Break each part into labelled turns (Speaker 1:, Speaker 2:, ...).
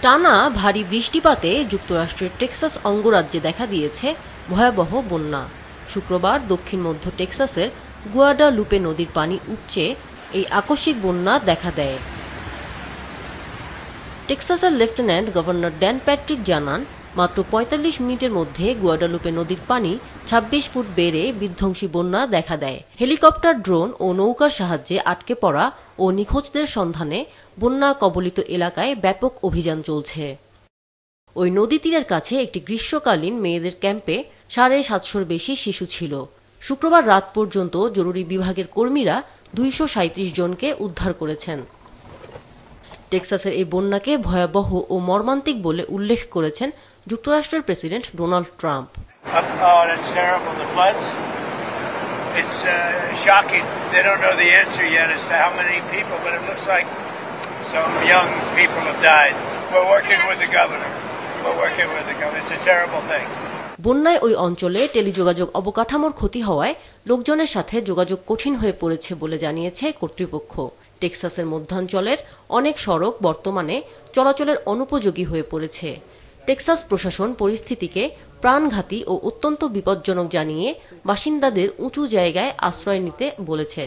Speaker 1: টানা ভারী বৃষ্টিপাতে যুক্তরাষ্ট্রের টেক্সাস অঙ্গরাজ্যে দেখা দিয়েছে ভয়াবহ বন্যা। শুক্রবার দক্ষিণ মধ্য টেক্সাসের গুয়াডালুপে নদীর পানি উপচে এই আকস্মিক বন্যা দেখা দেয়। টেক্সাসের লেফটেন্যান্ট গভর্নর ড্যান প্যাট্রিক জানান, মাত্র ৪৫ মিনিটের মধ্যে গুয়াডালুপে নদীর পানি ২৬ ফুট বেড়ে বিধ্বংসী বন্যা দেখা দেয়। হেলিকপ্টার, ড্রোন ও নৌকার সাহায্যে আটকে পড়া ও নিখোঁজদের সন্ধানে বন্যা কবলিত এলাকায় ব্যাপক অভিযান চলছে। ওই নদী তীরের কাছে একটি গ্রীষ্মকালীন মেয়েদের ক্যাম্পে ৭৫০র বেশি শিশু ছিল। শুক্রবার রাত পর্যন্ত জরুরি বিভাগের কর্মীরা ২৩৭ জনকে উদ্ধার করেছেন। টেক্সাসের এই বন্যাকে ভয়াবহ ও মর্মান্তিক বলে উল্লেখ করেছেন যুক্তরাষ্ট্রের president Donald Trump.
Speaker 2: It's shocking. They don't know the answer yet as to how many people, but it looks like some young people have died. We're working with the governor. It's a terrible thing.
Speaker 1: বন্যায় ওই অঞ্চলে টেলিযোগাযোগ অবকাঠামোর ক্ষতি হওয়ায় লোকজনের সাথে যোগাযোগ কঠিন হয়ে পড়েছে বলে জানিয়েছে কর্তৃপক্ষ। টেক্সাসের মধ্যাঞ্চলের অনেক সড়ক বর্তমানে চলাচলের অনুপযোগী হয়ে পড়েছে। টেক্সাস প্রশাসন পরিস্থিতিকে প্রাণঘাতী ও অত্যন্ত বিপজ্জনক জানিয়ে বাসিন্দাদের উঁচু জায়গায় আশ্রয় নিতে বলেছে।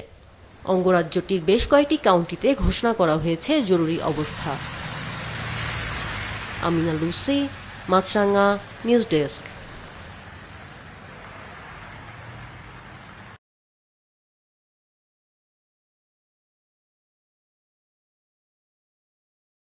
Speaker 1: অঙ্গরাজ্যটির বেশ কয়েকটি কাউন্টিতে ঘোষণা করা হয়েছে জরুরি অবস্থা। আমিনা লুসি, মাছরাঙা নিউজ ডেস্ক।